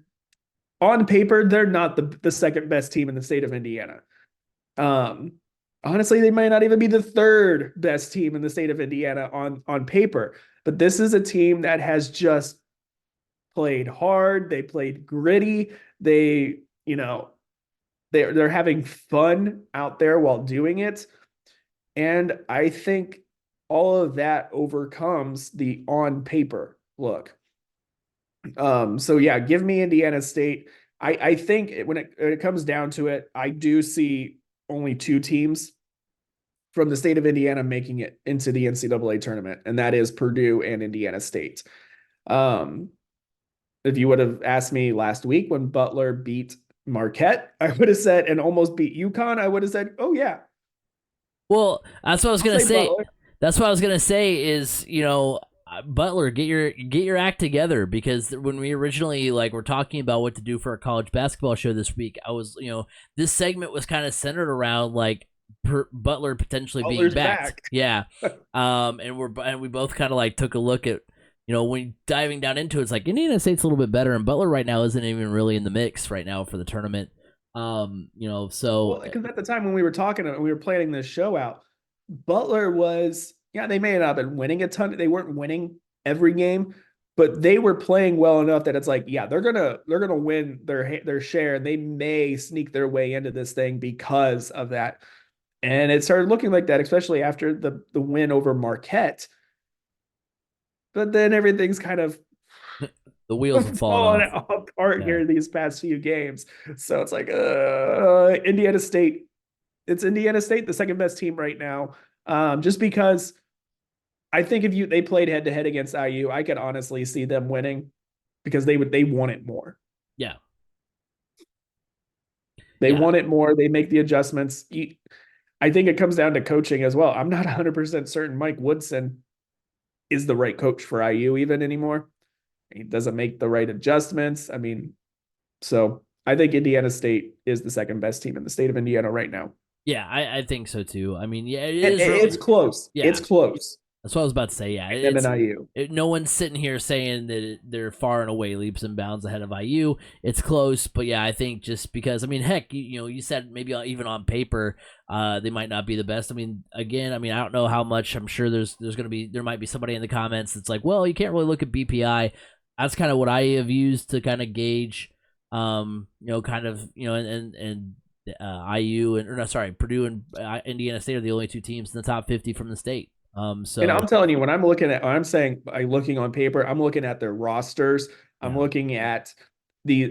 on paper, they're not the second best team in the state of Indiana. Honestly, they might not even be the third best team in the state of Indiana on paper. But this is a team that has just played hard. They played gritty. They're having fun out there while doing it. And I think all of that overcomes the on paper look. So yeah, give me Indiana State. I think when it comes down to it, I do see only 2 teams from the state of Indiana making it into the NCAA tournament, and that is Purdue and Indiana State. If you would have asked me last week when Butler beat Marquette, I would have said, and almost beat UConn, I would have said, oh yeah. Well, that's what I was going to say. Butler. That's what I was going to say is, Butler, get your act together, because when we originally were talking about what to do for our college basketball show this week, I was, this segment was kind of centered around Butler potentially Butler's being back. back. Yeah. And we both kind of took a look at, when diving down into it, it's Indiana State's a little bit better, and Butler right now isn't even really in the mix right now for the tournament. So because at the time when we were talking and we were planning this show out, Butler was, they may not have been winning a ton. They weren't winning every game, but they were playing well enough that it's they're gonna win their share, and they may sneak their way into this thing because of that. And it started looking like that, especially after the win over Marquette. But then everything's kind of the wheels have fallen apart here these past few games. So it's Indiana State. It's Indiana State, the second best team right now. Just because I think if they played head to head against IU, I could honestly see them winning because they want it more. Yeah. They want it more. They make the adjustments. I think it comes down to coaching as well. I'm not 100% certain Mike Woodson is the right coach for IU even anymore. He doesn't make the right adjustments. I mean, so I think Indiana State is the second best team in the state of Indiana right now. Yeah, I think so too. I mean, yeah, It's close. Yeah. It's close. That's what I was about to say. Yeah, Them and IU. No one's sitting here saying that they're far and away leaps and bounds ahead of IU. It's close, but yeah, I think just because, I mean, heck, you said maybe even on paper, they might not be the best. I mean, again, I don't know how much. I'm sure there might be somebody in the comments that's like, well, you can't really look at BPI. That's kind of what I have used to kind of gauge, and Purdue and Indiana State are the only two teams in the top 50 from the state. So, and I'm telling you, when I'm saying by looking on paper, I'm looking at their rosters. I'm looking at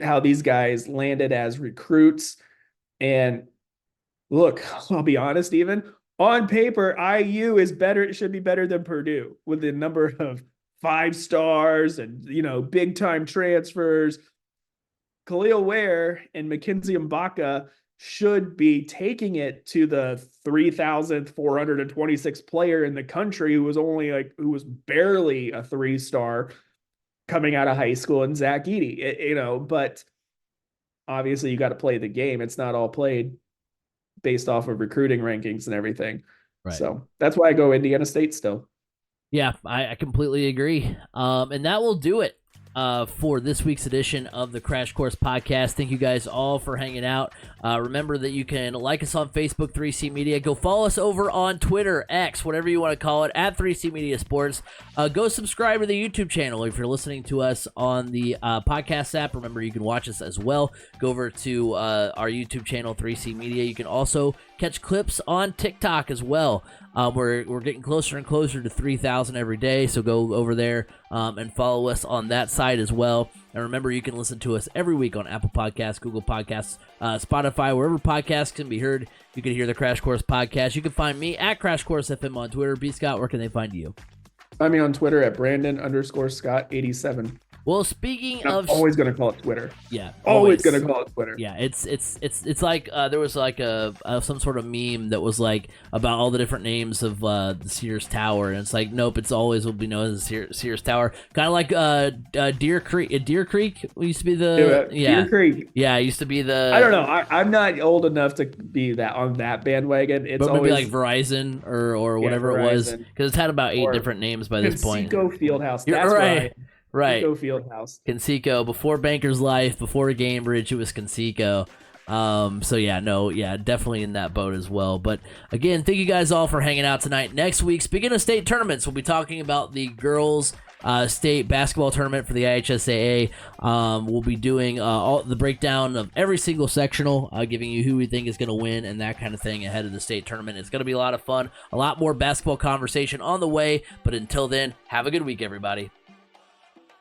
how these guys landed as recruits. And look, I'll be honest, even on paper, IU is better. It should be better than Purdue with the number of 5 stars and, big time transfers. Khalil Ware and Mackenzie Mbaka should be taking it to the 3,426th player in the country who was barely a 3-star coming out of high school, and Zach Edey, but obviously you got to play the game. It's not all played based off of recruiting rankings and everything. Right. So that's why I go Indiana State still. Yeah, I completely agree. And that will do it for this week's edition of the Crash Course Podcast. Thank you guys all for hanging out. Remember that you can like us on Facebook, 3C Media. Go follow us over on Twitter, X, whatever you want to call it, at 3C Media Sports. Go subscribe to the YouTube channel. If you're listening to us on the podcast app, remember you can watch us as well. Go over to our YouTube channel, 3C Media. You can also catch clips on TikTok as well. We're getting closer and closer to 3,000 every day, so go over there and follow us on that side as well. And remember, you can listen to us every week on Apple Podcasts, Google Podcasts, Spotify, wherever podcasts can be heard. You can hear the Crash Course Podcast. You can find me at Crash Course FM on Twitter. B. Scott, where can they find you? Find me on Twitter at Brandon_Scott87. Well, speaking I'm of, always going to call it Twitter. Yeah, always going to call it Twitter. Yeah, it's like there was like some sort of meme that was like about all the different names of the Sears Tower, and it's like, nope, it's always will be known as Sears Tower. Kind of like Deer Creek. Deer Creek used to be the Deer Creek. Yeah, it used to be the. I don't know. I'm not old enough to be that on that bandwagon. It's but maybe like Verizon or whatever Verizon. It was, because it's had about 8 different names by this point. Conseco Fieldhouse. That's right. Right. Conseco Fieldhouse. Conseco. Before Banker's Life, before Gamebridge, it was Conseco. So yeah, definitely in that boat as well. But again, thank you guys all for hanging out tonight. Next week, speaking of state tournaments, we'll be talking about the girls' state basketball tournament for the IHSAA. We'll be doing all the breakdown of every single sectional, giving you who we think is going to win and that kind of thing ahead of the state tournament. It's going to be a lot of fun, a lot more basketball conversation on the way. But until then, have a good week, everybody.